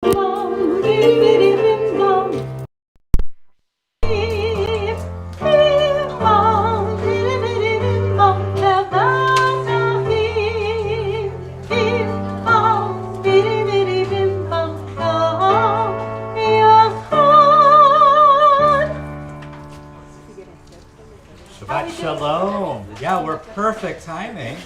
Shabbat Shalom. Yeah, we're perfect timing.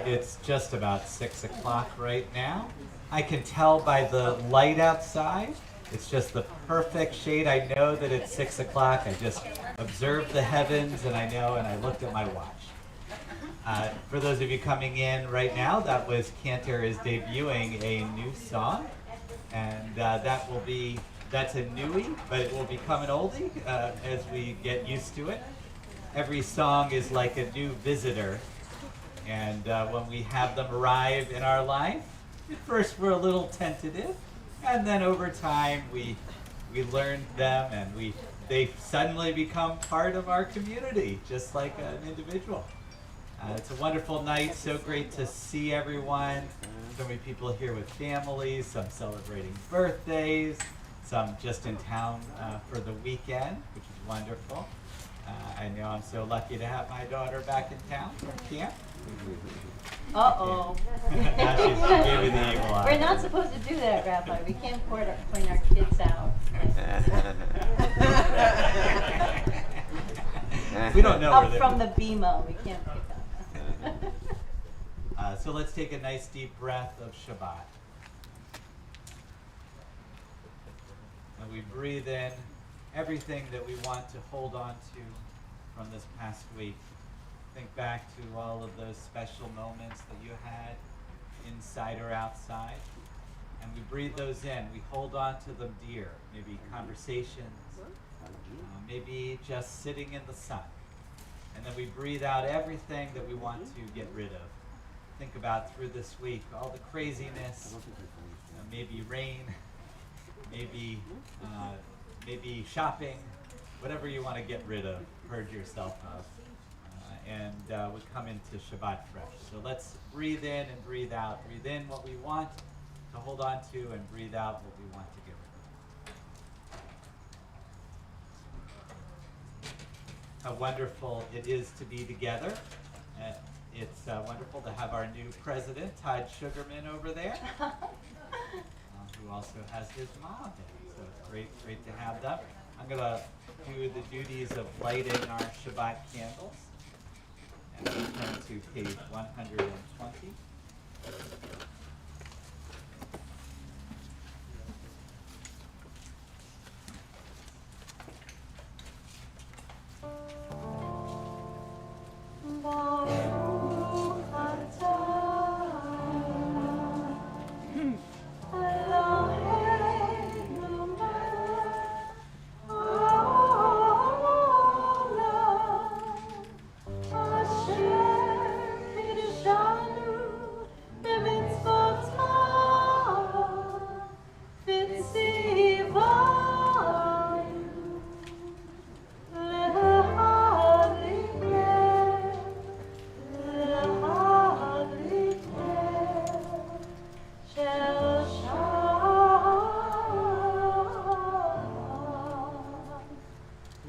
It's just about 6 o'clock right now. I can tell by the light outside. It's just the perfect shade. I know that it's 6 o'clock. I just observed the heavens and I know, and I looked at my watch. For those of you coming in right now, that was Cantor is debuting a new song. And that's a newie, but it will become an oldie as we get used to it. Every song is like a new visitor, and when we have them arrive in our life, at first we're a little tentative, and then over time we learn them, and they suddenly become part of our community, just like an individual. It's a wonderful night, so great to see everyone. So many people here with families, some celebrating birthdays, some just in town for the weekend, which is wonderful. I know I'm so lucky to have my daughter back in town from camp. Uh-oh. Now she gave me the evil eye. We're not supposed to do that, Rabbi. We can't point our kids out. We don't know Up from the bima, we can't pick up. So let's take a nice deep breath of Shabbat. And we breathe in everything that we want to hold on to from this past week. Think back to all of those special moments that you had inside or outside. And we breathe those in. We hold on to them dear. Maybe conversations, maybe just sitting in the sun. And then we breathe out everything that we want to get rid of. Think about through this week, all the craziness, maybe rain, maybe shopping, whatever you want to get rid of, purge yourself of. And we come into Shabbat fresh. So let's breathe in and breathe out. Breathe in what we want to hold on to and breathe out what we want to get rid of. How wonderful it is to be together. It's wonderful to have our new president, Todd Sugarman, over there, who also has his mom there. So it's great to have them. I'm going to do the duties of lighting our Shabbat candles. And we turn to page 120.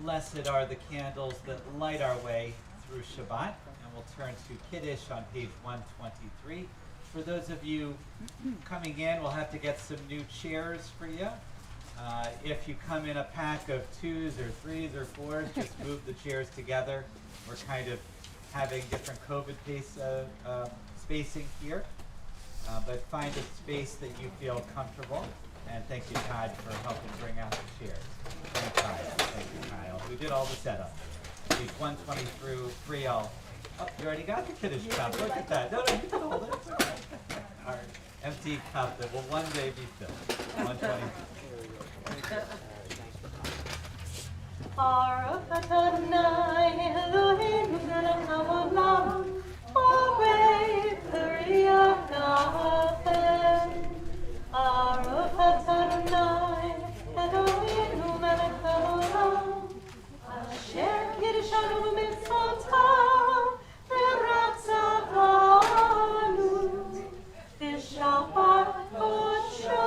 Blessed are the candles that light our way through Shabbat, and we'll turn to Kiddush on page 123. For those of you coming in, we'll have to get some new chairs for you. If you come in a pack of 2s or 3s or 4s, just move the chairs together. We're kind of having different COVID spacing here, but find a space that you feel comfortable. And thank you, Todd, for helping bring out the chairs. Thank you, Kyle. We did all the setup. Page 120 through 3. Oh, you already got the Kiddush cup. Look at that. No, you can hold it. It's okay. Our empty cup that will one day be filled. 123. Baruch Adonai Eloheinu melech haolam, borei peri ha'afel. Baruch Adonai Eloheinu melech haolam, asher kiddushanu b'mitzvotav v'ratzavanu b'shabbat kodsho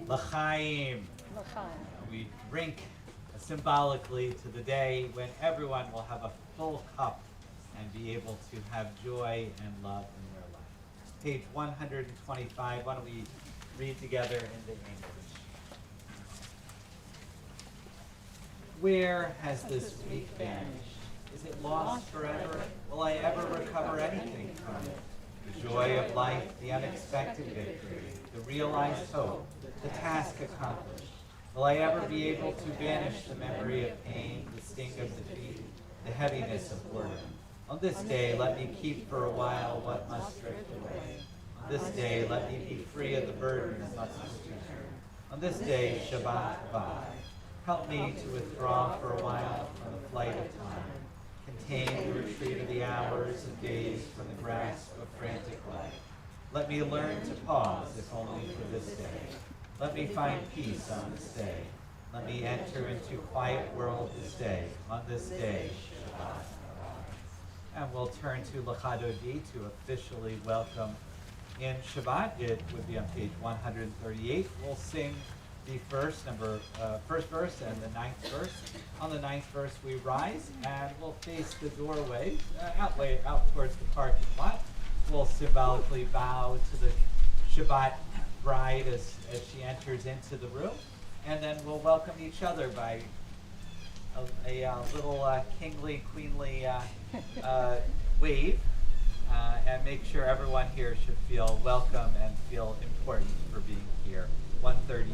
L'chaim. We drink symbolically to the day when everyone will have a full cup and be able to have joy and love in their life. Page 125, why don't we read together in the English. Where has this week vanished? Is it lost forever? Will I ever recover anything from it? The joy of life, the unexpected victory, the realized hope, the task accomplished. Will I ever be able to banish the memory of pain, the sting of defeat, the heaviness of boredom? On this day, let me keep for a while what must drift away. On this day, let me be free of the burden that must return. On this day, Shabbat Bye. Help me to withdraw for a while from the flight of time. Contain the retreat of the hours and days from the grasp of frantic life. Let me learn to pause, if only for this day. Let me find peace on this day. Let me enter into quiet world this day. On this day, Shabbat. And we'll turn to L'chadodi to officially welcome in Shabbat. It would be on page 138. We'll sing the first verse and the ninth verse. On the ninth verse, we rise and we'll face the doorway out towards the parking lot. We'll symbolically bow to the Shabbat bride as she enters into the room, and then we'll welcome each other by a little kingly, queenly wave, and make sure everyone here should feel welcome and feel important for being here. 138.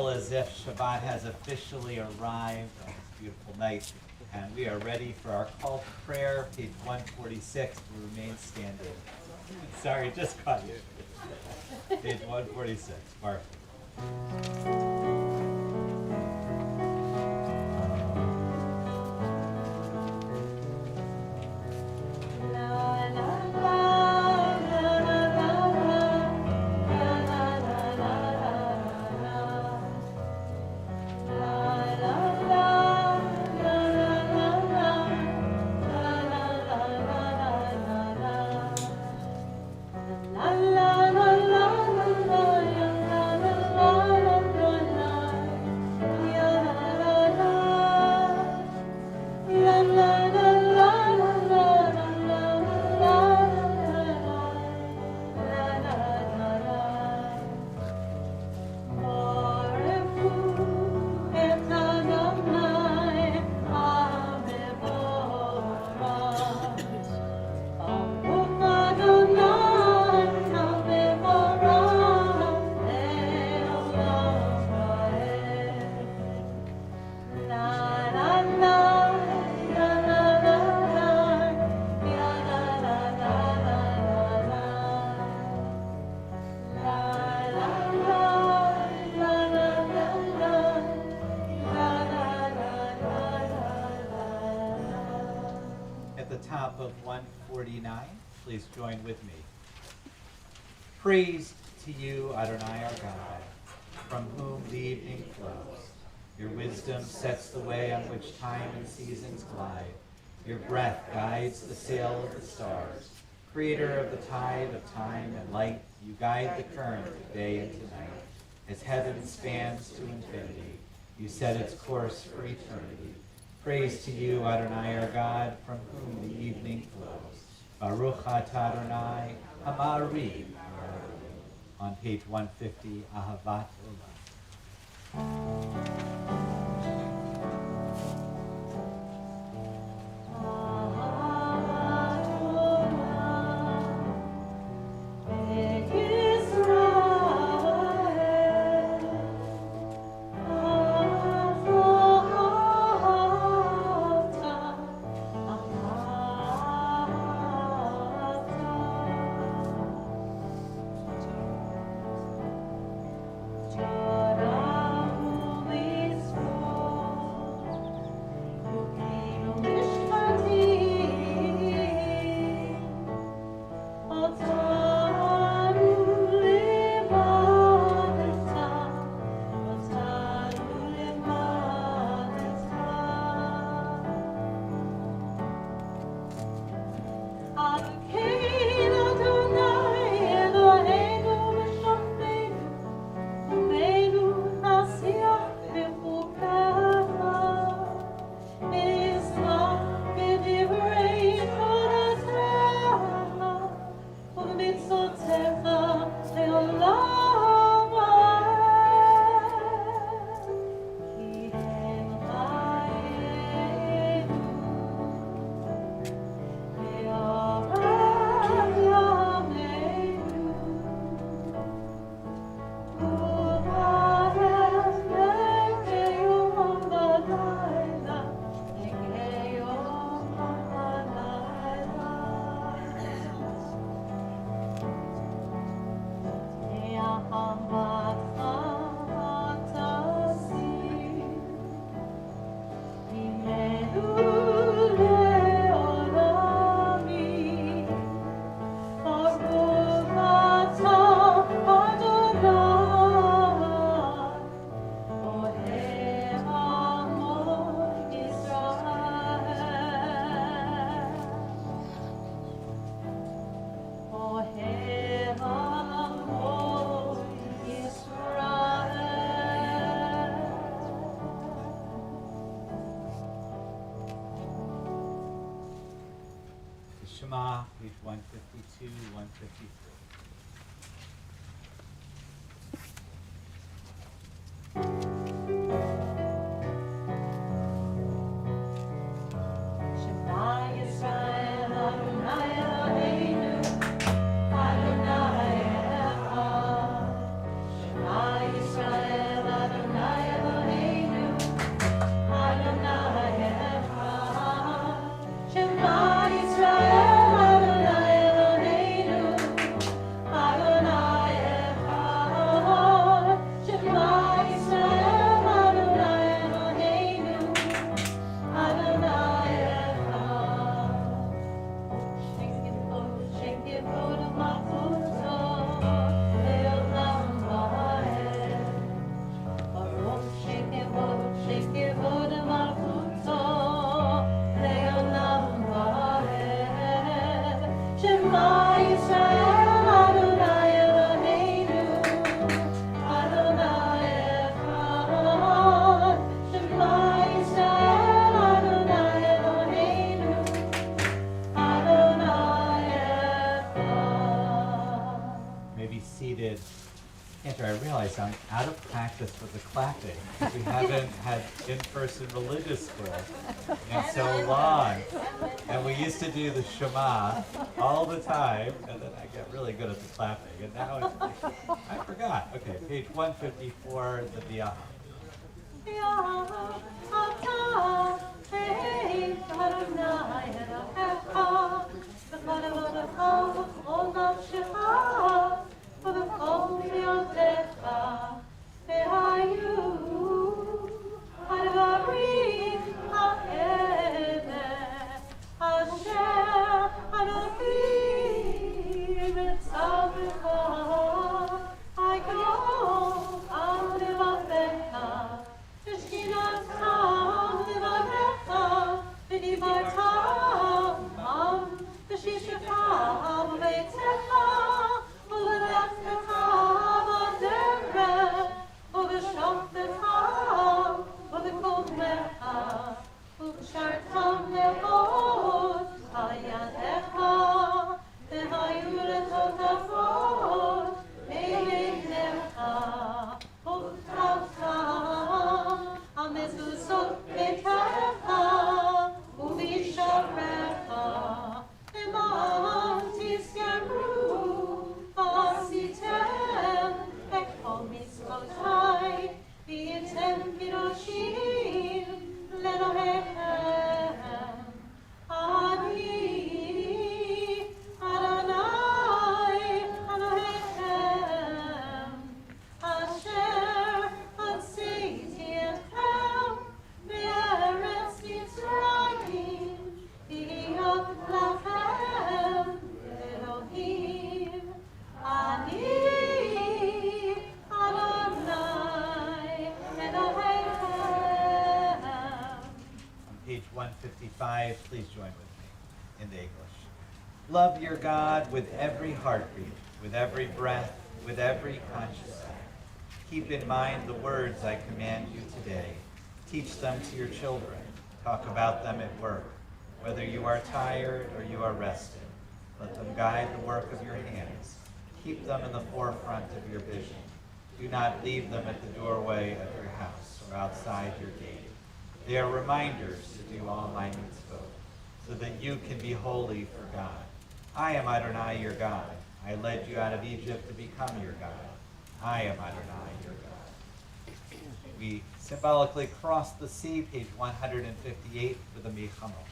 As if Shabbat has officially arrived on this beautiful night, and we are ready for our call to prayer, page 146. We remain standing. Sorry, just caught you. Page 146, Mark. La la la la la la la la la la la. top of 149. Please join with me. Praise to you, Adonai our God, from whom the evening flows. Your wisdom sets the way on which time and seasons glide. Your breath guides the sail of the stars. Creator of the tide of time and light, you guide the current of day into night. As heaven spans to infinity, you set its course for eternity. Praise to you, Adonai our God, from whom the evening flows. Baruch atah Adonai, Hamari. On page 150, Ahavat Shema, page 152, 153. Seated. Andrew, I realize I'm out of practice with the clapping. We haven't had in-person religious school in so long. And we used to do the Shema all the time, and then I get really good at the clapping. And now I forgot. Okay, page 154, the Biyah. Hashem קדושים לאלוהיכם. אני אדוני אלוהיכם, אשר הוצאתי אתכם מארץ מצרים, להיות לכם אלוהים. אני אדוני אלוהיכם. On page 155, please join with me in the English. Love your God with every heartbeat, with every breath, with every conscious act. Keep in mind the words I command you today. Teach them to your children. Talk about them at work. Whether you are tired or you are rested, let them guide the work of your hands. Keep them in the forefront of your vision. Do not leave them at the doorway of your house or outside your gate. They are reminders to do all my mitzvot, so that you can be holy for God. I am Adonai your God. I led you out of Egypt to become your God. I am Adonai your God. We symbolically cross the sea, page 158, for the Milchamot.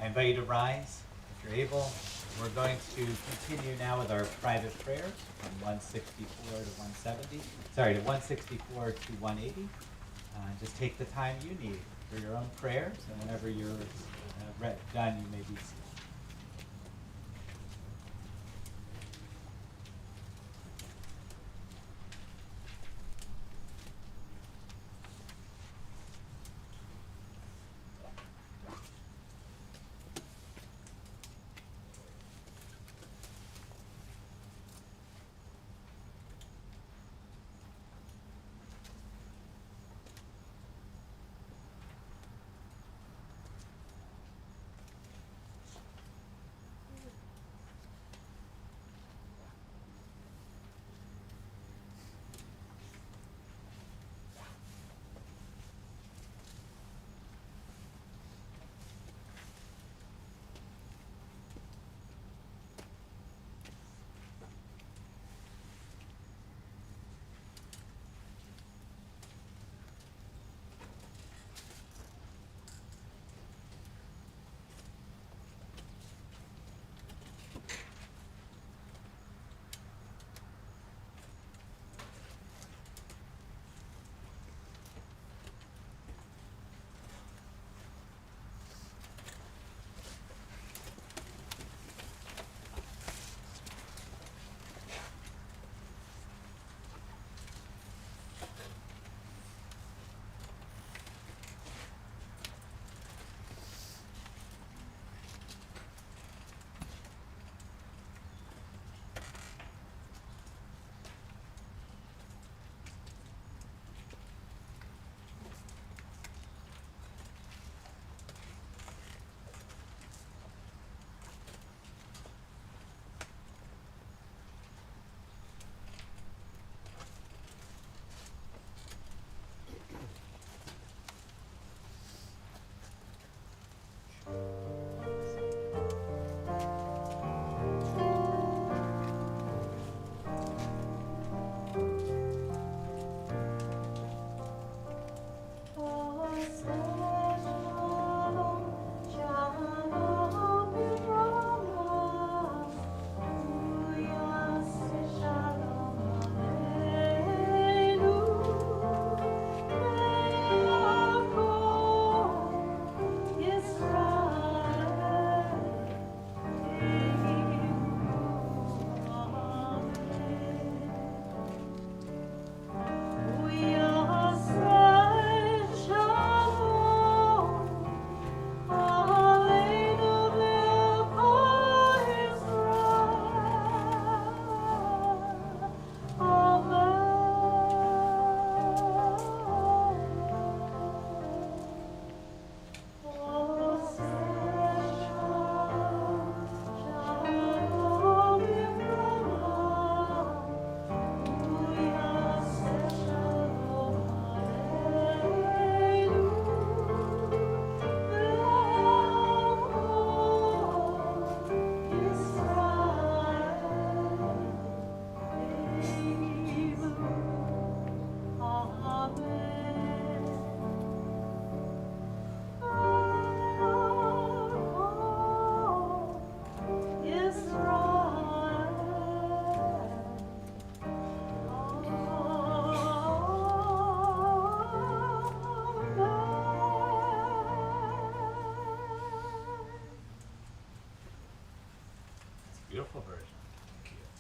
I invite you to rise if you're able. We're going to continue now with our private prayers from 164 to 170. Sorry, to 164 to 180. Just take the time you need for your own prayers, and whenever you're done, you may be seated.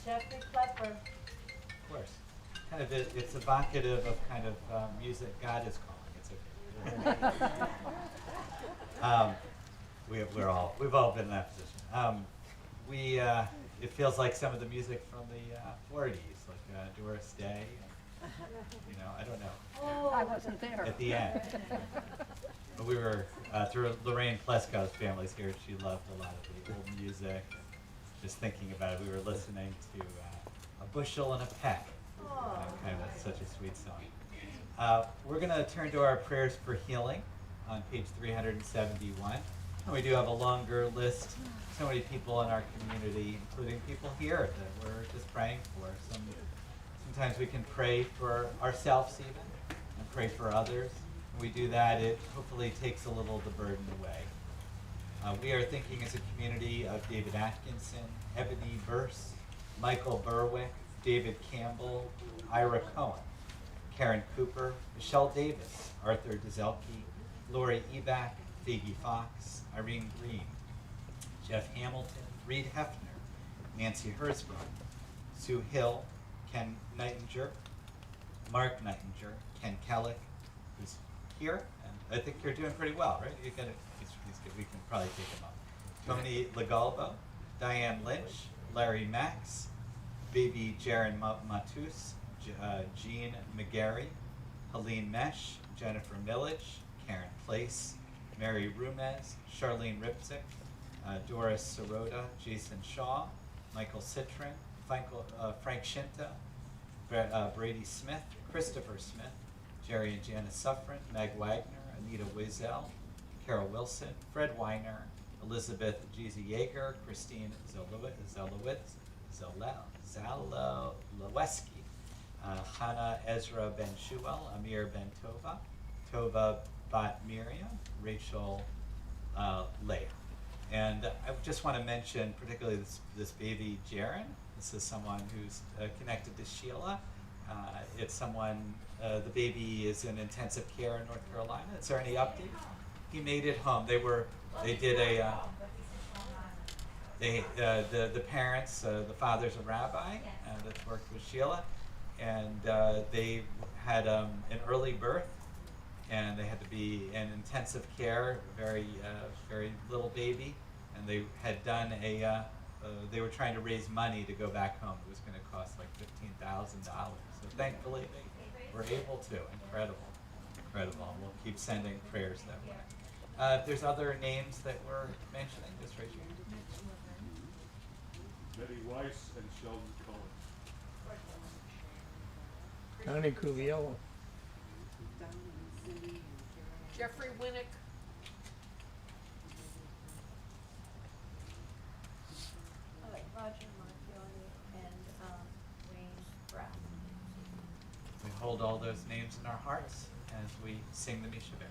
Jeffrey Klepper. Of course. Kind of, it's evocative of kind of music God is calling. It's okay. We've all been in that position. It feels like some of the music from the 40s, like Doris Day. I don't know. Oh, I wasn't there. At the end. But we were, through Lorraine Plesko's family's here, she loved a lot of the old music. And just thinking about it, we were listening to A Bushel and a Peck. Kind of such a sweet song. We're going to turn to our prayers for healing on page 371. And we do have a longer list. So many people in our community, including people here, that we're just praying for. Sometimes we can pray for ourselves even, and pray for others. When we do that, it hopefully takes a little of the burden away. We are thinking as a community of David Atkinson, Ebony Burse, Michael Berwick, David Campbell, Ira Cohen, Karen Cooper, Michelle Davis, Arthur Dezelke, Lori Eback, Figgy Fox, Irene Green, Jeff Hamilton, Reed Hefner, Nancy Hersbrook, Sue Hill, Ken Nightinger, Mark Nightinger, Ken Kellick, who's here, and I think you're doing pretty well, right? He's good. We can probably take him up. Tony Legalbo, Diane Lynch, Larry Max, baby Jaron Matus, Jean McGarry, Helene Mesh, Jennifer Millage, Karen Place, Mary Rumez, Charlene Ripsick, Doris Sirota, Jason Shaw, Michael Citron, Frank Shinta, Brady Smith, Christopher Smith, Jerry and Janice Suffren, Meg Wagner, Anita Wiesel, Carol Wilson, Fred Weiner, Elizabeth Jeezy Yeager, Christine Zaloweski, Hannah Ezra Ben Shuel, Amir Ben Tova, Tova Bat Miriam, Rachel Leah. And I just want to mention particularly this baby Jaron. This is someone who's connected to Sheila. It's someone, the baby is in intensive care in North Carolina. Is there any update? He made it home. The parents, the father's a rabbi that's worked with Sheila, and they had an early birth, and they had to be in intensive care, very little baby, and they had done they were trying to raise money to go back home. It was going to cost like $15,000. So thankfully they were able to. Incredible. We'll keep sending prayers that way. If there's other names that we're mentioning, just raise your hand. Betty Weiss and Sheldon Cohen. Connie Cuviello. Jeffrey Winnick. Oh, wait, Roger Marchioni and Wayne Brown. We hold all those names in our hearts as we sing the Mishaveh.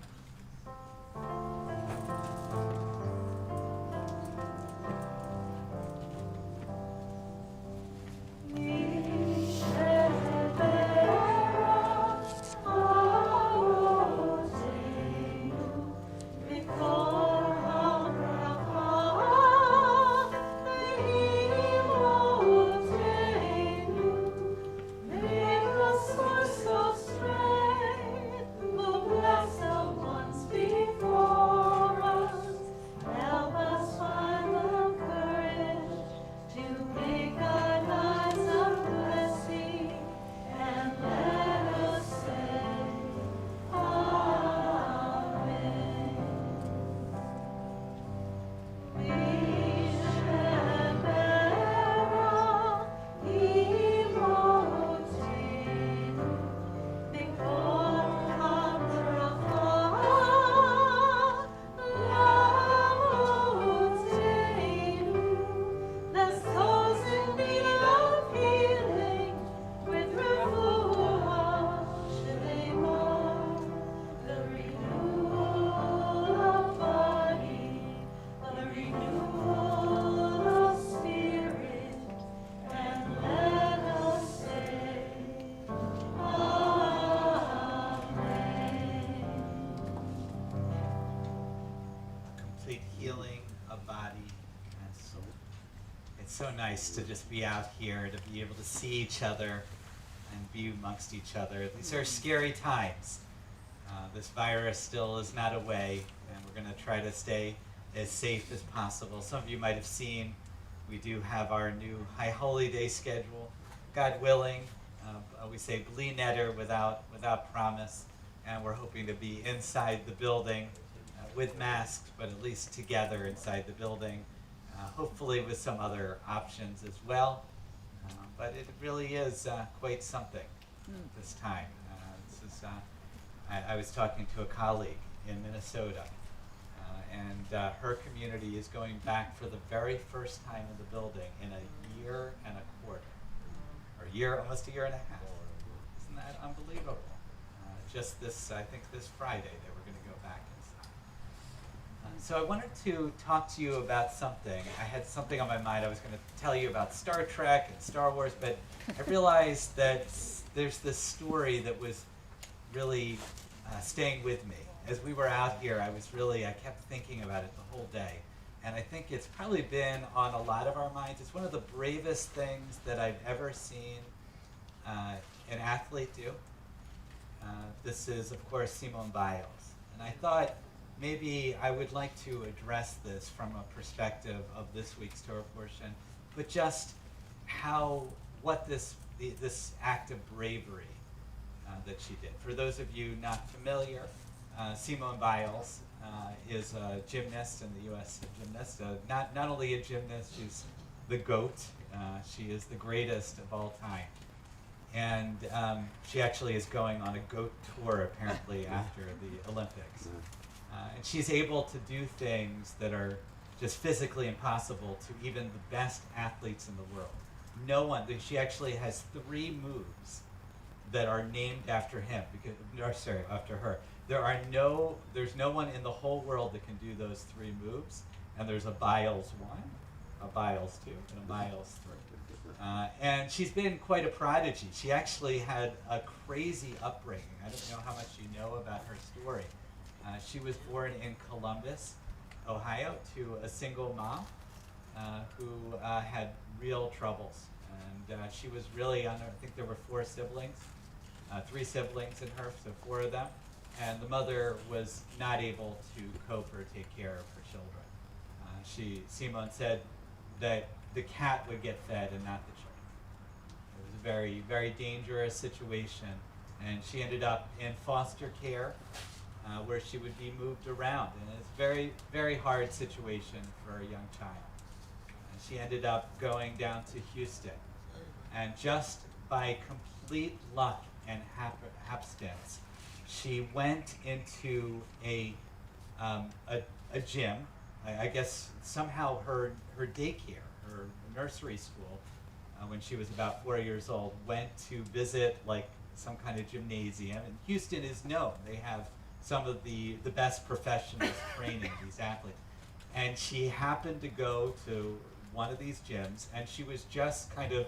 Bless the ones before. so nice to just be out here, to be able to see each other and be amongst each other. These are scary times. This virus still is not away, and we're going to try to stay as safe as possible. Some of you might have seen we do have our new High Holy Day schedule. God willing, we say bli neder, without promise, and we're hoping to be inside the building with masks, but at least together inside the building, hopefully with some other options as well. But it really is quite something this time. I was talking to a colleague in Minnesota, and her community is going back for the very first time in the building in a year and a quarter, or almost a year and a half. Isn't that unbelievable? Just I think this Friday, they were going to go back inside. So I wanted to talk to you about something. I had something on my mind. I was going to tell you about Star Trek and Star Wars, but I realized that there's this story that was really staying with me. As we were out here, I kept thinking about it the whole day. And I think it's probably been on a lot of our minds. It's one of the bravest things that I've ever seen an athlete do. This is, of course, Simone Biles. And I thought maybe I would like to address this from a perspective of this week's Torah portion, but just what this act of bravery that she did. For those of you not familiar, Simone Biles is a gymnast in the U.S. gymnast. Not only a gymnast, she's the GOAT. She is the greatest of all time. And she actually is going on a GOAT tour, apparently, after the Olympics. And she's able to do things that are just physically impossible to even the best athletes in the world. No one, she actually has 3 moves that are named after after her. There's no one in the whole world that can do those 3 moves, and there's a Biles 1, a Biles 2, and a Biles 3. And she's been quite a prodigy. She actually had a crazy upbringing. I don't know how much you know about her story. She was born in Columbus, Ohio, to a single mom who had real troubles. And she was really I think there were 4 siblings, 3 siblings in her, so 4 of them. And the mother was not able to cope or take care of her children. Simone said that the cat would get fed and not the children. It was a very, very dangerous situation. And she ended up in foster care where she would be moved around. And it's a very, very hard situation for a young child. And she ended up going down to Houston. And just by complete luck and hapstance, she went into a gym. I guess somehow her daycare, her nursery school, when she was about 4 years old, went to visit like some kind of gymnasium. And Houston is known. They have some of the best professionals training these athletes. And she happened to go to one of these gyms, and she was just kind of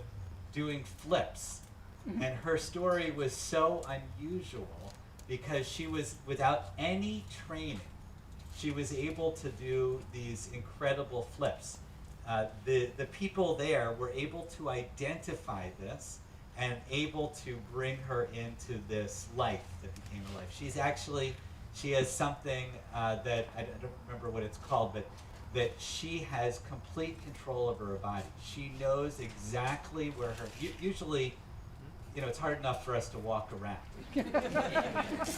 doing flips. And her story was so unusual because she was, without any training, she was able to do these incredible flips. The people there were able to identify this and able to bring her into this life that became her life. She has something that, I don't remember what it's called, but that she has complete control over her body. She knows exactly where usually, it's hard enough for us to walk around.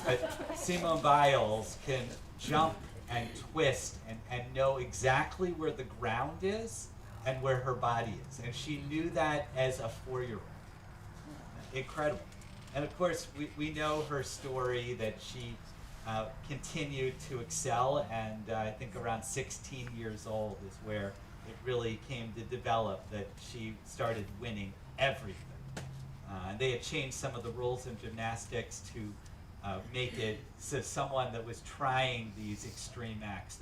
But Simone Biles can jump and twist and know exactly where the ground is and where her body is. And she knew that as a 4-year-old. Incredible. And of course, we know her story that she continued to excel, and I think around 16 years old is where it really came to develop that she started winning everything. They had changed some of the rules in gymnastics to make it so someone that was trying these extreme acts,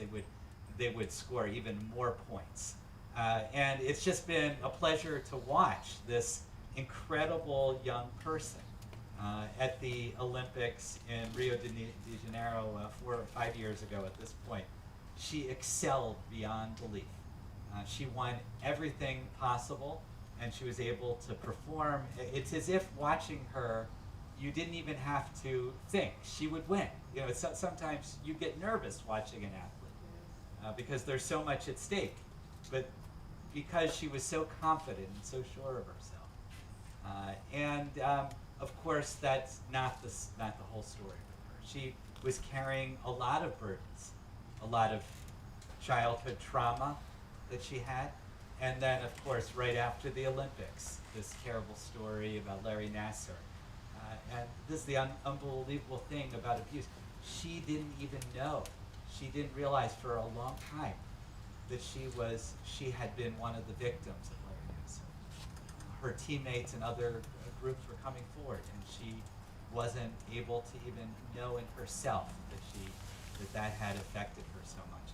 they would score even more points. And it's just been a pleasure to watch this incredible young person at the Olympics in Rio de Janeiro 4 or 5 years ago at this point. She excelled beyond belief. She won everything possible, and she was able to perform. It's as if watching her, you didn't even have to think she would win. You know, sometimes you get nervous watching an athlete because there's so much at stake. But because she was so confident and so sure of herself, of course, that's not the whole story with her. She was carrying a lot of burdens, a lot of childhood trauma that she had. And then, of course, right after the Olympics, this terrible story about Larry Nassar. And this is the unbelievable thing about abuse. She didn't even know. She didn't realize for a long time that she had been one of the victims of Larry Nassar. Her teammates and other groups were coming forward, and she wasn't able to even know in herself that had affected her so much.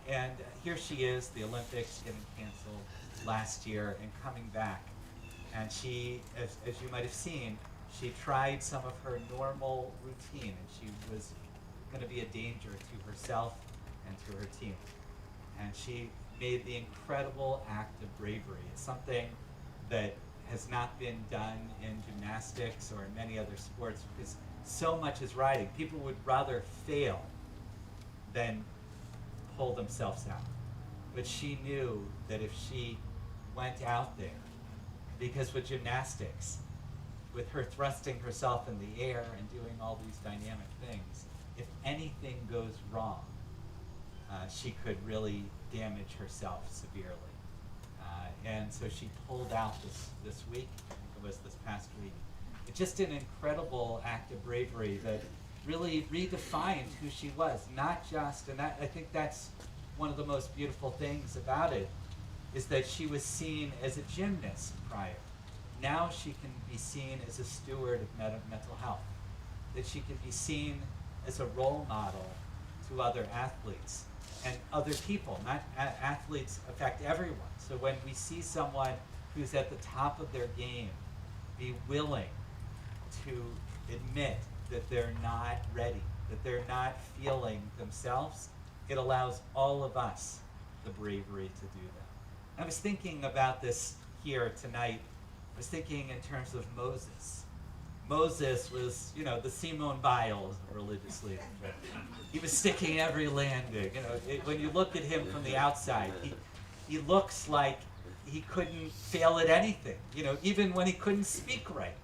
And here she is, the Olympics getting canceled last year and coming back. And she, as you might have seen, she tried some of her normal routine, and she was going to be a danger to herself and to her team. And she made the incredible act of bravery. It's something that has not been done in gymnastics or in many other sports, because so much is riding. People would rather fail than pull themselves out. But she knew that if she went out there, because with gymnastics, with her thrusting herself in the air and doing all these dynamic things, if anything goes wrong, she could really damage herself severely. And so she pulled out this week, I think it was this past week. It's just an incredible act of bravery that really redefined who she was, not just, and I think that's one of the most beautiful things about it, is that she was seen as a gymnast prior. Now she can be seen as a steward of mental health, that she can be seen as a role model to other athletes and other people. Not athletes affect everyone. So when we see someone who's at the top of their game be willing to admit that they're not ready, that they're not feeling themselves, it allows all of us the bravery to do that. I was thinking about this here tonight. I was thinking in terms of Moses. Moses was, the Simone Biles of religious leaders. He was sticking every landing. When you look at him from the outside, he looks like he couldn't fail at anything. Even when he couldn't speak right,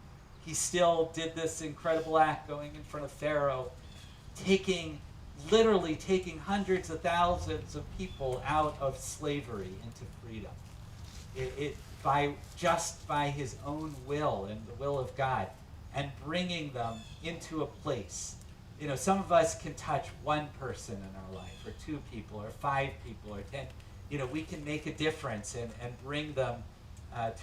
he still did this incredible act going in front of Pharaoh, literally taking hundreds of thousands of people out of slavery into freedom. By his own will and the will of God, and bringing them into a place. Some of us can touch one person in our life, or two people, or 5 people, or 10. We can make a difference and bring them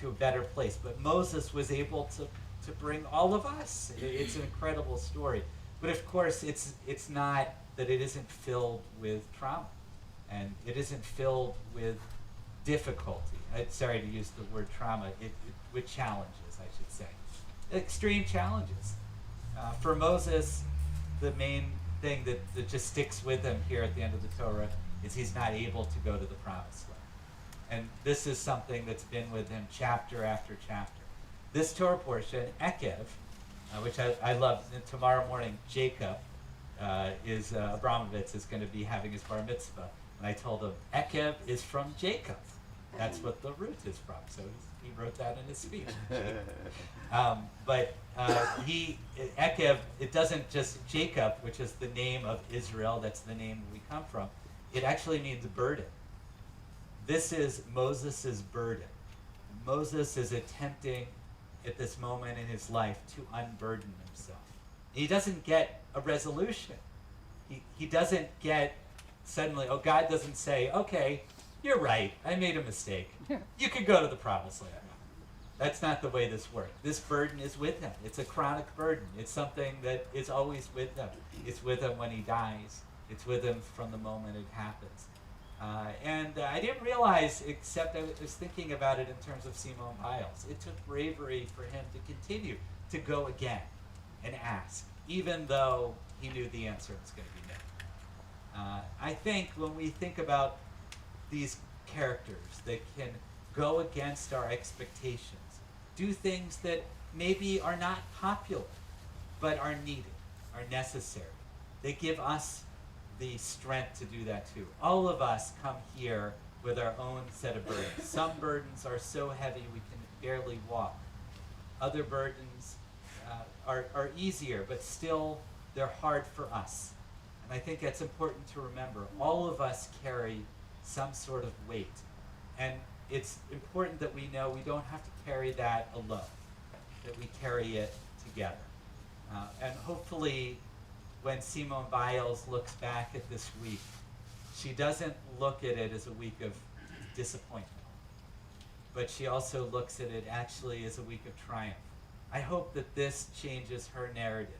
to a better place. But Moses was able to bring all of us. It's an incredible story. But of course, it's not that it isn't filled with trauma, and it isn't filled with difficulty. Sorry to use the word trauma, with challenges, I should say. Extreme challenges. For Moses, the main thing that just sticks with him here at the end of the Torah is he's not able to go to the promised land. And this is something that's been with him chapter after chapter. This Torah portion, Ekev, which I love, tomorrow morning, Jacob Abramovitz is going to be having his bar mitzvah. And I told him, Ekev is from Jacob. That's what the root is from. So he wrote that in his speech. Ekev, it doesn't just Jacob, which is the name of Israel, that's the name we come from. It actually means burden. This is Moses' burden. Moses is attempting at this moment in his life to unburden himself. He doesn't get a resolution. He doesn't get suddenly, God doesn't say, okay, you're right, I made a mistake. You could go to the promised land. That's not the way this works. This burden is with him. It's a chronic burden. It's something that is always with him. It's with him when he dies. It's with him from the moment it happens. I didn't realize, except I was thinking about it in terms of Simone Biles. It took bravery for him to continue to go again and ask, even though he knew the answer was going to be no. I think when we think about these characters that can go against our expectations, do things that maybe are not popular, but are needed, are necessary. They give us the strength to do that too. All of us come here with our own set of burdens. Some burdens are so heavy we can barely walk. Other burdens are easier, but still they're hard for us. And I think that's important to remember. All of us carry some sort of weight. And it's important that we know we don't have to carry that alone, that we carry it together. And hopefully when Simone Biles looks back at this week, she doesn't look at it as a week of disappointment, but she also looks at it actually as a week of triumph. I hope that this changes her narrative,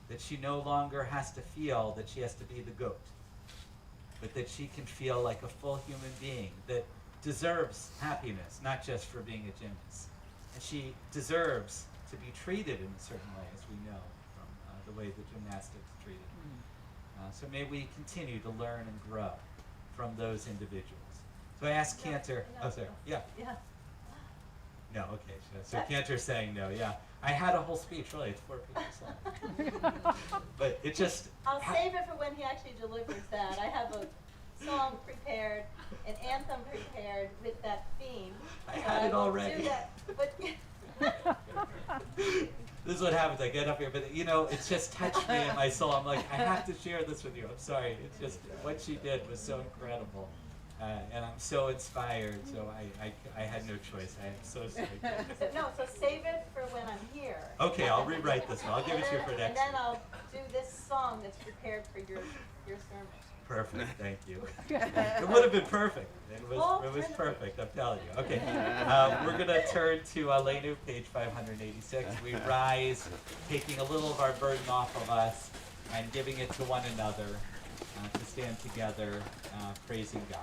that she no longer has to feel that she has to be the goat, but that she can feel like a full human being that deserves happiness, not just for being a gymnast. And she deserves to be treated in a certain way, as we know from the way the gymnastics is treated. So may we continue to learn and grow from those individuals. So I asked Cantor, oh sorry, yeah. Yeah. No, okay, so Cantor's saying no, yeah. I had a whole speech, really, it's 4 pages long. But it just... I'll save it for when he actually delivers that. I have a song prepared, an anthem prepared with that theme. I had it already. Do that, but This is what happens, I get up here, but you know, it's just touched me in my soul. I'm like, I have to share this with you. I'm sorry, it's just, what she did was so incredible. And I'm so inspired, so I had no choice. I am so sorry. so save it for when I'm here. Okay, I'll rewrite this one. I'll give it to you for And next then week. I'll do this song that's prepared for your sermon. Perfect, thank you. It would have been perfect. It was perfect, I'm telling you. Okay, we're going to turn to Leinu, page 586. We rise, taking a little of our burden off of us and giving it to one another to stand together, praising God.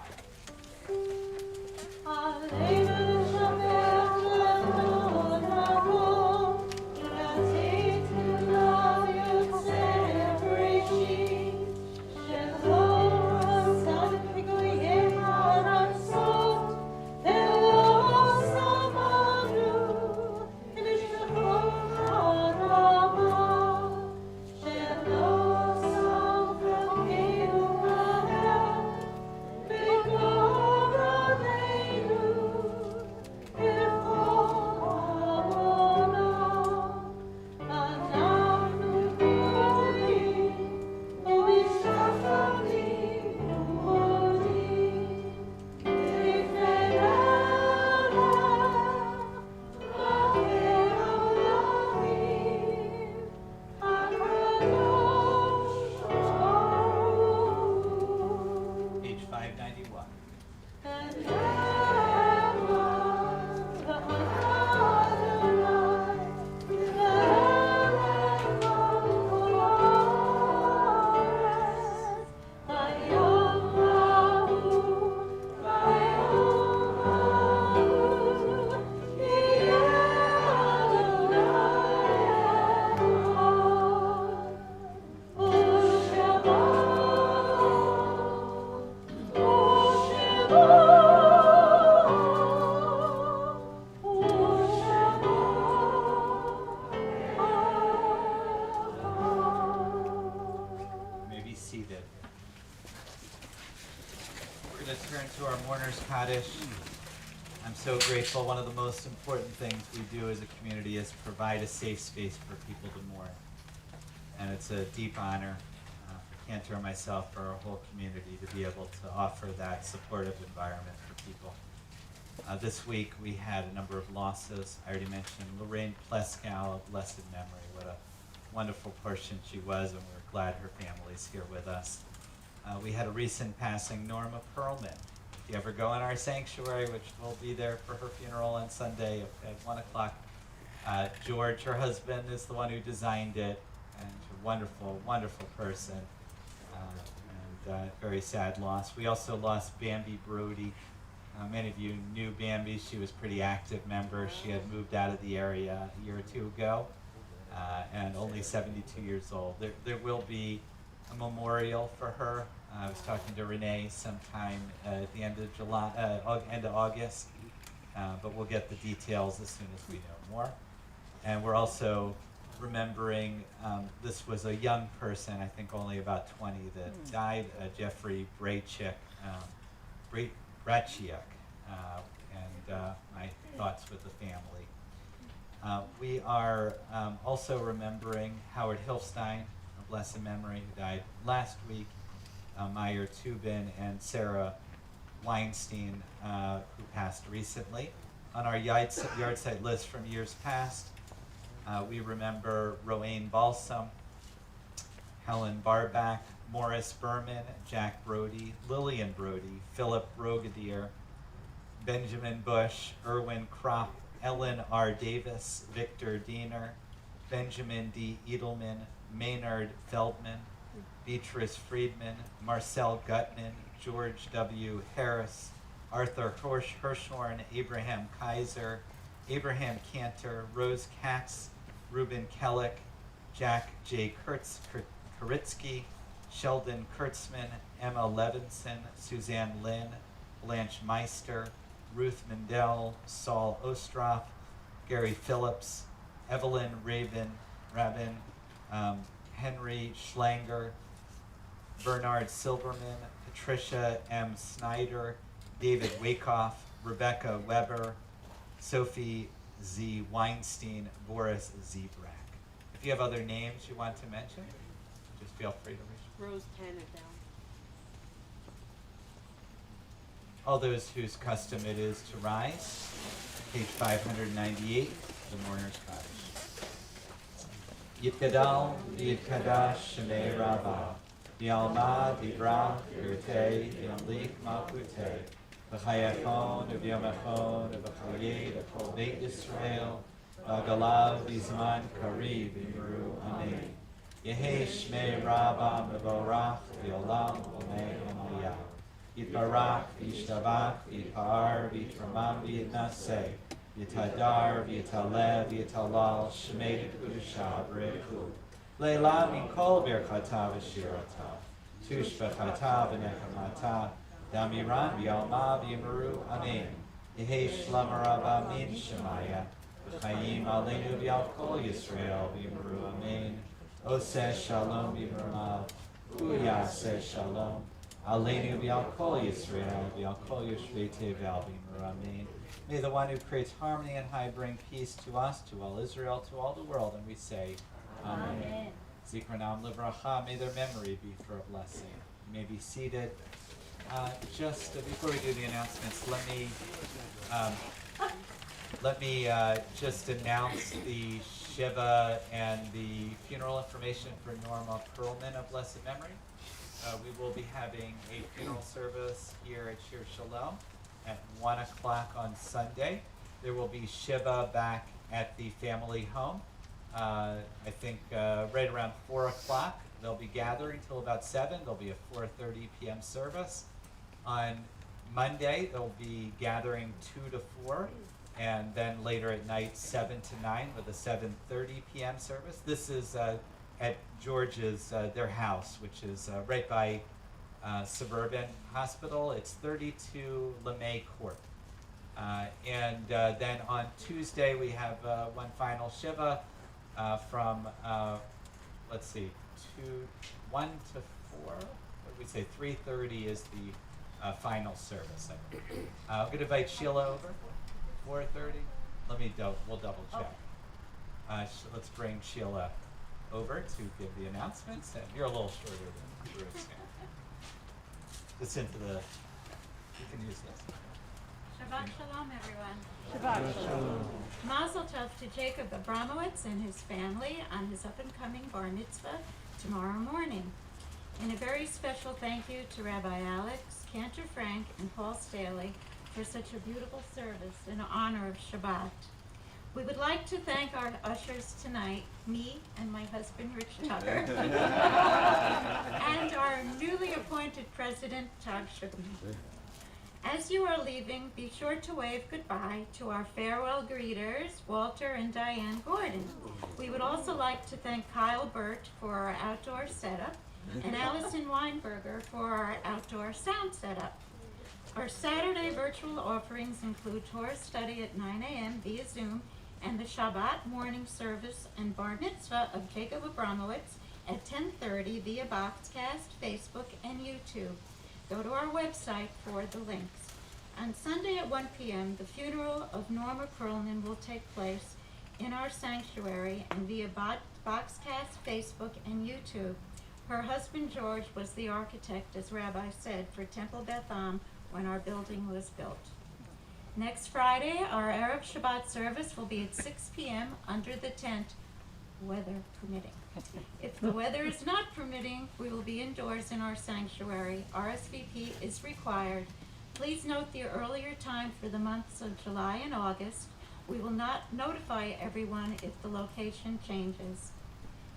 Page 591. Maybe seated. We're going to turn to our mourner's Kaddish. I'm so grateful. One of the most important things we do as a community is provide a safe space for people to mourn. And it's a deep honor for Cantor and myself, for our whole community, to be able to offer that supportive environment for people. This week we had a number of losses. I already mentioned Lorraine Pleskow, of blessed memory. What a wonderful person she was, and we're glad her family's here with us. We had a recent passing, Norma Perlman. If you ever go in our sanctuary, which will be there for her funeral on Sunday at 1 o'clock, George, her husband, is the one who designed it, and a wonderful, wonderful person, and very sad loss. We also lost Bambi Brody. Many of you knew Bambi. She was a pretty active member. She had moved out of the area a year or two ago, and only 72 years old. There will be a memorial for her I was talking to Renee sometime at the end of July, end of August, but we'll get the details as soon as we know more. And we're also remembering this was a young person, I think only about 20, that died, Jeffrey Brachiuk, and my thoughts with the family. We are also remembering Howard Hilfstein, of blessed memory, who died last week, Meyer Tubin, and Sarah Weinstein, who passed recently. On our yard site list from years past, we remember Roanne Balsam, Helen Barback, Morris Berman, Jack Brody, Lillian Brody, Philip Rogadier, Benjamin Bush, Erwin Kropp, Ellen R. Davis, Victor Diener, Benjamin D. Edelman, Maynard Feldman, Beatrice Friedman, Marcel Gutman, George W. Harris, Arthur Hirschhorn, Abraham Kaiser, Abraham Cantor, Rose Katz, Ruben Kellick, Jack J. Kuritsky, Sheldon Kurtzman, Emma Levinson, Suzanne Lynn, Blanche Meister, Ruth Mendel, Saul Ostroff, Gary Phillips, Evelyn Rabin, Henry Schlanger, Bernard Silverman, Patricia M. Snyder, David Wakeoff, Rebecca Weber, Sophie Z. Weinstein, Boris Z. Brack. If you have other names you want to mention, just feel free to reach. Rose Tannenbaum. All those whose custom it is to rise, page 598, the Mourner's Cottage. Yitkadal, Yitkadash, Shemei Rabbah, Yalma, Dibra, Yurte, Yamlik, Malkute, V'chayachon, V'yamachon, V'chayed, V'chol Beit Yisrael, V'agalav, V'zman, Kari, V'imru, Amen. Yehi Shmei Rabbah, Mevorach, V'olam, V'mei, V'mayah. Yitbarach, V'yishtabach, V'yitpar, V'yitramam, V'yitnaseh, V'yitadar, V'yitaleh, V'yitalal, Shmei Kudusha, B'rechu. Leila min kol birchata v'shirata, tush b'chata v'nechamata, damiran v'yalma v'yimaru, amen. Yehi shlam rabba min shemaya, v'chayim aleinu v'yal kol Yisrael v'yimaru, amen. Oseh shalom v'yimaramav, uyaseh shalom, aleinu v'yal kol Yisrael v'yal kol Yoshvei Tevel v'yimaru, amen. May the one who creates harmony and high bring peace to us, to all Israel, to all the world, and we say, Amen. Zikranam livracha, may their memory be for a blessing. You may be seated. Just before we do the announcements, let me just announce the Shiva and the funeral information for Norma Perlman of blessed memory. We will be having a funeral service here at Shir Shalom at 1 o'clock on Sunday. There will be Shiva back at the family home. I think right around 4 o'clock. They'll be gathering till about 7. There'll be a 4:30 p.m. service. On Monday, they'll be gathering 2 to 4, and then later at night 7 to 9 with a 7:30 p.m. service. This is at George's, their house, which is right by Suburban Hospital. It's 32 LeMay Court. And then on Tuesday, we have one final Shiva. From, let's see, 1 to 4, what did we say, 3:30 is the final service. I'm going to invite Sheila over, 4:30. We'll double check. Let's bring Sheila over to give the announcements. And you're a little shorter than Bruce. Just into the, you can use this. Shabbat Shalom, everyone. Shabbat Shalom. Mazel Tov to Jacob Abramowitz and his family on his up-and-coming bar mitzvah tomorrow morning. And a very special thank you to Rabbi Alex, Cantor Frank, and Paul Staley for such a beautiful service in honor of Shabbat. We would like to thank our ushers tonight, me and my husband, Rich Tucker, and our newly appointed president, Todd Sugarman. As you are leaving, be sure to wave goodbye to our farewell greeters, Walter and Diane Gordon. We would also like to thank Kyle Burt for our outdoor setup and Allison Weinberger for our outdoor sound setup. Our Saturday virtual offerings include Torah study at 9 a.m. via Zoom and the Shabbat morning service and bar mitzvah of Jacob Abramowitz at 10:30 via Boxcast, Facebook, and YouTube. Go to our website for the links. On Sunday at 1 p.m., the funeral of Norma Perlman will take place in our sanctuary and via Boxcast, Facebook, and YouTube. Her husband George was the architect, as Rabbi said, for Temple Beth Am when our building was built. Next Friday, our Erev Shabbat service will be at 6 p.m. under the tent, weather permitting. If the weather is not permitting, we will be indoors in our sanctuary. RSVP is required. Please note the earlier time for the months of July and August. We will not notify everyone if the location changes.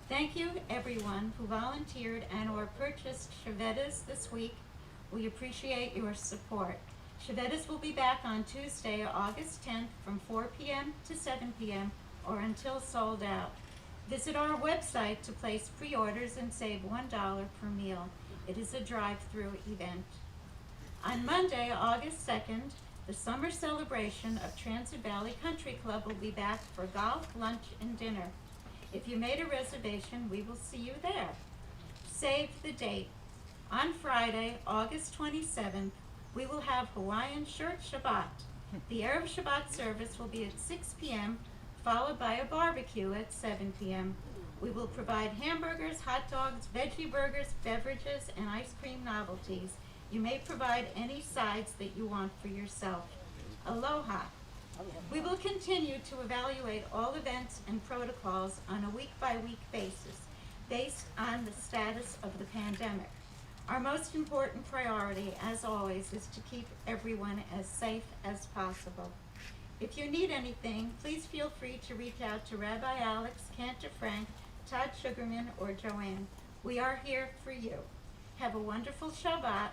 Thank you, everyone who volunteered and/or purchased Shavetas this week. We appreciate your support. Shavetas will be back on Tuesday, August 10th from 4 p.m. to 7 p.m. or until sold out. Visit our website to place pre-orders and save $1 per meal. It is a drive-through event. On Monday, August 2nd, the summer celebration of Transit Valley Country Club will be back for golf, lunch, and dinner. If you made a reservation, we will see you there. Save the date. On Friday, August 27th, we will have Hawaiian Shirt Shabbat. The Erev Shabbat service will be at 6 p.m., followed by a barbecue at 7 p.m. We will provide hamburgers, hot dogs, veggie burgers, beverages, and ice cream novelties. You may provide any sides that you want for yourself. Aloha. We will continue to evaluate all events and protocols on a week-by-week basis, based on the status of the pandemic. Our most important priority, as always, is to keep everyone as safe as possible. If you need anything, please feel free to reach out to Rabbi Alex, Cantor Frank, Todd Sugarman, or Joanne. We are here for you. Have a wonderful Shabbat.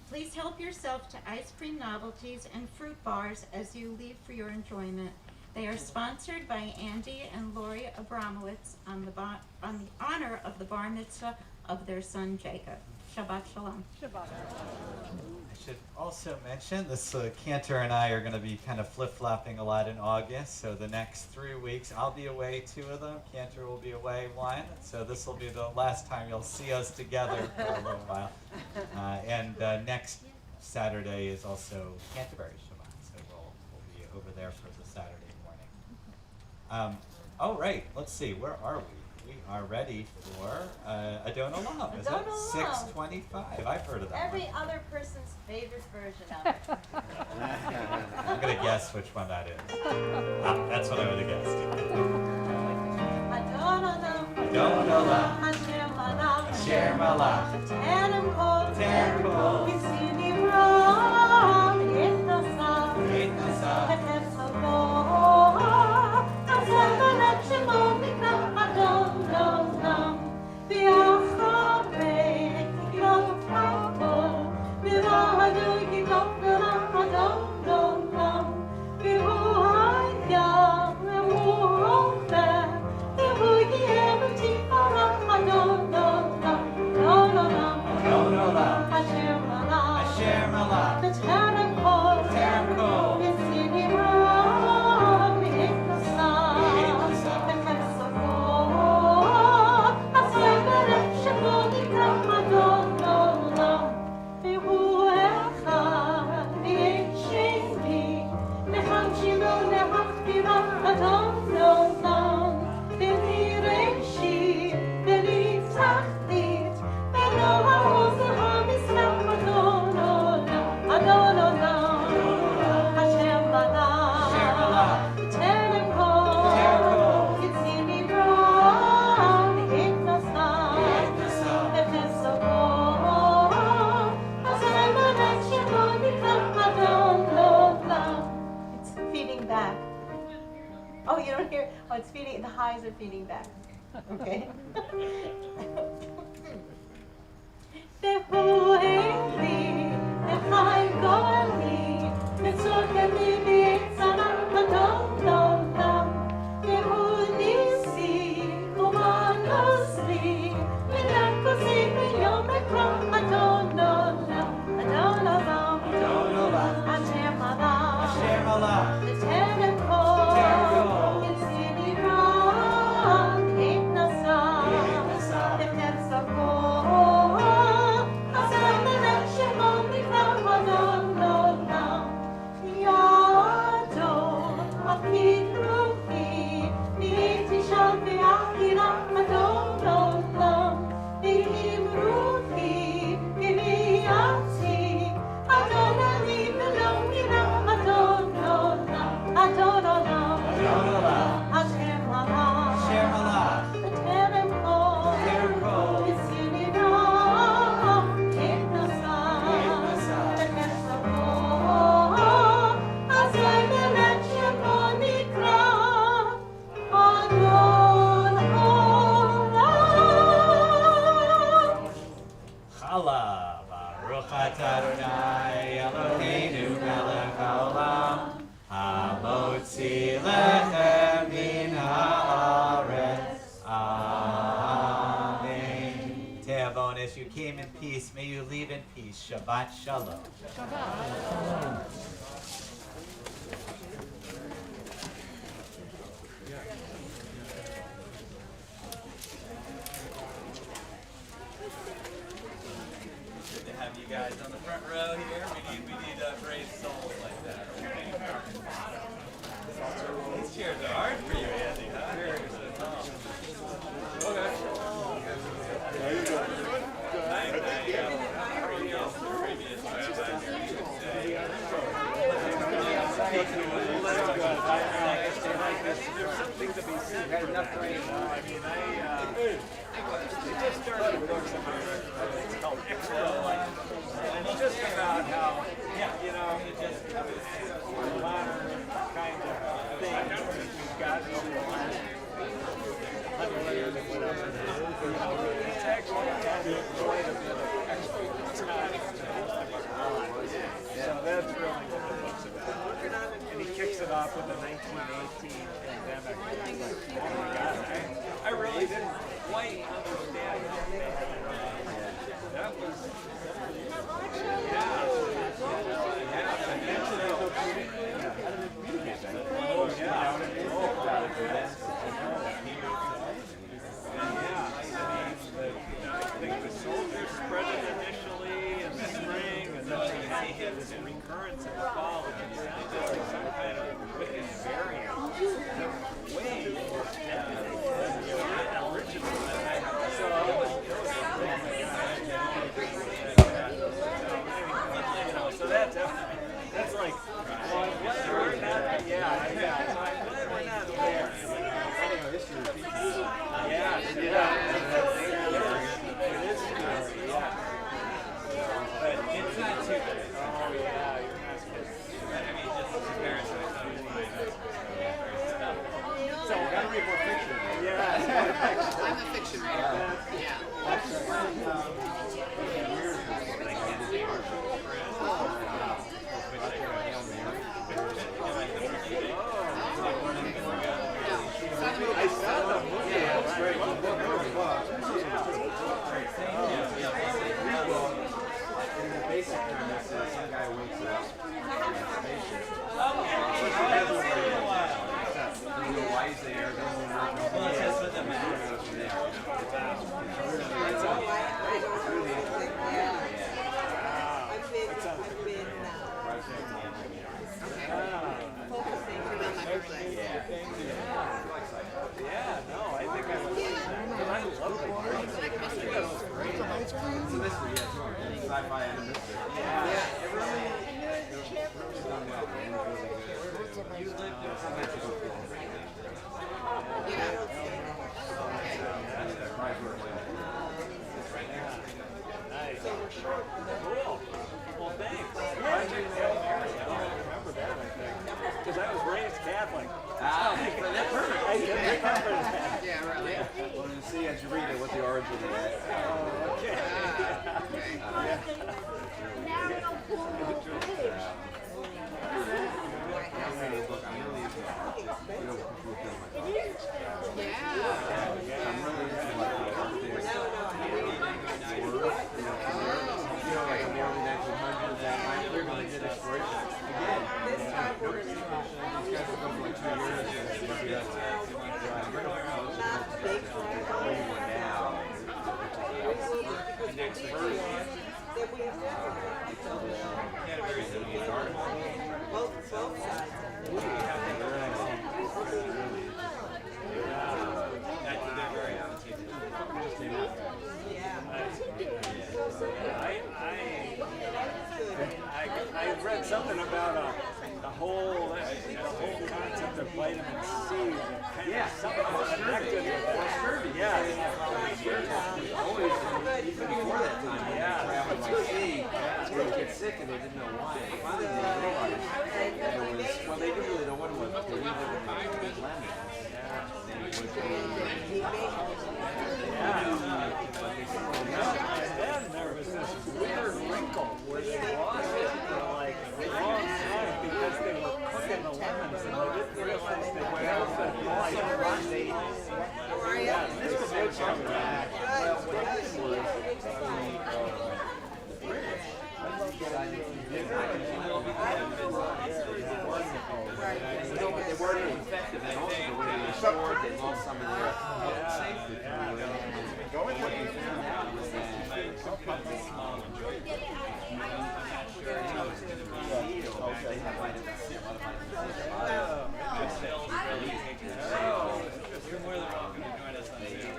Please help yourself to ice cream novelties and fruit bars as you leave for your enjoyment. They are sponsored by Andy and Lori Abramowitz on the honor of the bar mitzvah of their son Jacob. Shabbat Shalom. I should also mention this Cantor and I are going to be kind of flip-flopping a lot in August. So the next 3 weeks, I'll be away 2 of them. Cantor will be away 1. So this will be the last time you'll see us together for a little while. And next Saturday is also Canterbury Shabbat. So we'll be over there for the Saturday morning. Oh, right. Let's see. Where are we? We are ready for Adon Olam. Is Adon that Olam. 6:25? I've heard of that Every one. other person's favorite version of it. I'm going to guess which one that is. That's what I would have guessed. Adon Olam, Adon Olam, Hashem Malach, Asher Malach, Tanem Kol, Tanem Kol, V'Sini B'Ram, Yitnasa, Yitnasa, V'Chem Savo, Hashem Malach Shemo Mikra, Adon Olam, V'Yachavei, Yom Ha'ol, V'Vahadu Yikov Nara, Adon Olam, V'Hu Hayah, V'Hu Ofer, V'Hu Yem Tifara, Adon Olam, Adon Olam, Adon Olam, Asher Malach, Asher Malach, V'Tanem Kol, Tanem Kol, V'Sini B'Ram, V'Yitnasa, Yitnasa, V'Chem Savo, Hashem Malach Shemo Nikra, Adon Olam, V'Hu Echad, V'Yein Sheni, Necham Shilo Nehachbira, Adon Olam, V'Nireshi, V'Nitzachtit, V'Lo HaOzer HaMizrach, Adon Olam, Adon Olam, Hashem Malach, Asher Malach, Tanem Kol, Tanem Kol, Yitzini B'Ram, Yitnasa, Yitnasa, V'Chem Savo, Hashem Malach Shemo Nikra, Adon Olam. It's feeding back. Oh, you don't hear? Oh, it's feeding. The highs are feeding back. Okay. Ve'hu Eli, Echai Goli, Mitzorkem li v'yitzara, Adon Olam. Ve'hu Nisi, Umanos li, V'nakos li peace. May you leave in peace. Shabbat Shalom. Good to have you guys on the front row here. We need brave souls like that. These chairs are hard for you, Andy, huh? Okay. There's something to be said for that. I mean, I just started books on my record. It's called Extra Life. And it's just about how, you know, modern kind of thing that we've gotten over the last 100 years or whatever it is. You know, it's actually kind of quite a bit of extra time. So that's really what the book's about. And he kicks it off with the 1918 pandemic. It's like, oh my God, I really didn't quite understand how bad that was. Soldiers spread it initially in the spring, and then they had this recurrence in the fall, and it sounded like some kind of wicked variant. Way more deadly than the original. So that's like, well, I'm glad we're not, so I'm glad we're not there. It is scary, But it's not too bad. Oh, yeah, you're not kidding. I mean, just comparison, I thought it was fine. So, gotta read more fiction. Yeah, I'm a fiction reader. Yeah. I saw the movie. Yeah, it's great. In the basic premise, some guy wakes up in a spaceship. Why is there? Well, it's just with the mask. Yeah, no, I think I was. I love it. It's a mystery, sci-fi and a mystery. Yeah, it really done well. You lived in sometimes you don't feel nice. Cool. Well, thanks. I don't remember that, I think. Because I was raised Catholic. That's perfect. I didn't remember that. Yeah, really. Well, you see as you read it what the origin is. Oh, okay. I'm reading a book. I'm really into fulfill my thoughts. Yeah. I'm really into like like in the early 1900s, that time period when they did exploration. Again, these guys were going for like 2 years. The next version. Both sides. I read something about the whole concept of vitamin C and kind of something connected with that. Yeah. Always, even before that time, traveling by sea, they would get sick and they didn't know why. Finally, they realized that it was, well, they didn't really know what it was, but they knew that it was lemons. And then there was this weird wrinkle where they lost it for like a long time because they were cooking the lemons and they didn't realize they were like prostate. Yeah, this was what back. Well, what happened was, sure they lost some of their health safety. Go in there. You're more than welcome to join us on Zoom.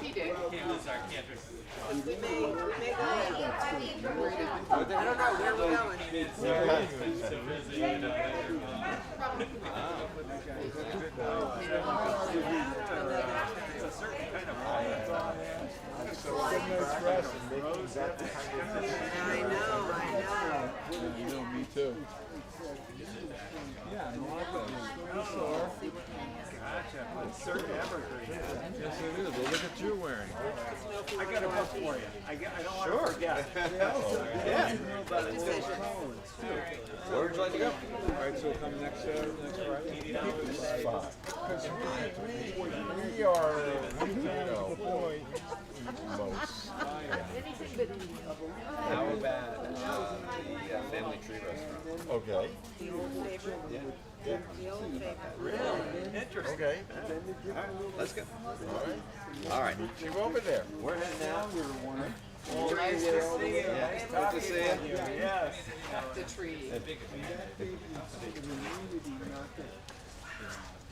He did. Can't lose our campus. I don't know where we're going. It's so busy, you know, that I know, me too. Yeah, I like that. Gotcha. It's certain evergreen. Yes, it is. Well, look at you wearing. I got a book for you. I don't want to forget. Where would you like to go? All right, so come next Friday. Because we are, most. How about the Family Tree Restaurant? Okay. Interesting. Okay. All right, let's go. All right. All right. You go over there. We're heading out. Well, nice to see you. Nice Good to see you. Yes. The tree.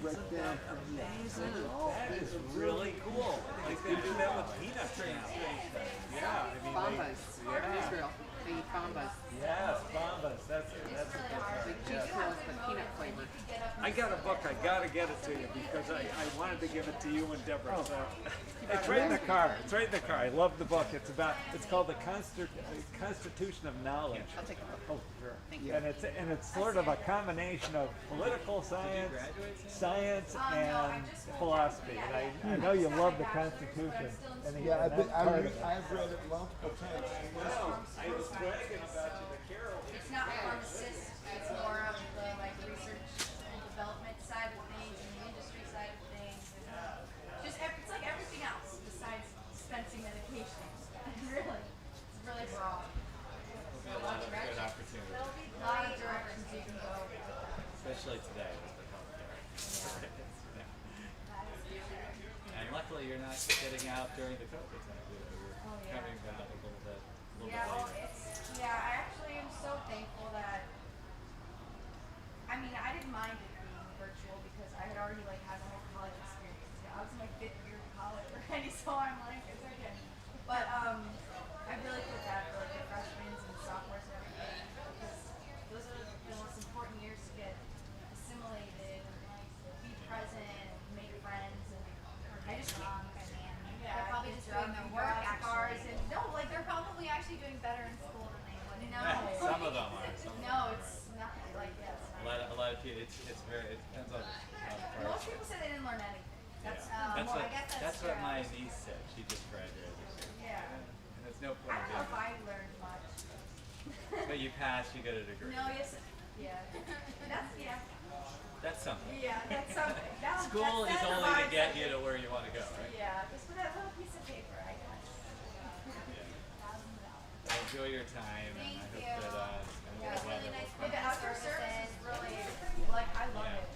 That is really cool. Like they do that with peanuts now. Yeah, I mean, Bombas. Israel. They eat bombas. yes, bombas. That's a good Like cheese curls with peanut flavor. I got a book. I gotta get it to you because I wanted to give it to you and Deborah. So it's right in the car. It's right in the car. I love the book. It's called the Constitution of Knowledge. I'll take the book. Oh, sure. And it's sort of a combination of political science, science, and philosophy. And I know you love the Constitution. And again, I've that's part of it. read it multiple times. I was bragging about you to Carol. It's not pharmacist, it's more of the like research and development side of things and the industry side of things. And just it's like everything else besides dispensing medications. It's really broad. There'll be a lot of good opportunities, There'll be a lot of directions you can go. especially today with the healthcare. And luckily, you're not getting out during the COVID time. You're coming down a little bit Yeah, well, later. I actually am so thankful that, I mean, I didn't mind it being virtual because I had already like had my whole college experience. I was in my 5th year of college already, so I'm like, it's okay. But I really put that for like the freshmen and sophomores and everything because those are the most important years to get assimilated and like be present and make friends and I just They're probably just doing their work, cars and no, like they're probably actually doing better in school than they would. No, Some of them are. Some of them no, are. it's not like yes. A lot of people. It's very. It depends on the Most person. people say they didn't learn anything. That's That's well, what, I guess that's what my niece said. She just graduated. Yeah. And there's no I point don't in know if doing I learned much. it. But you pass, you get a degree. No, yes, yeah. That's That's something. yeah, that's something. That, School is that's only to get you to where you want to go, right? Yeah, just for that little piece of paper, I guess. Enjoy your time, and I hope that it's going to Yeah, go well. really nice. The outdoor service is really like I love Yeah. it.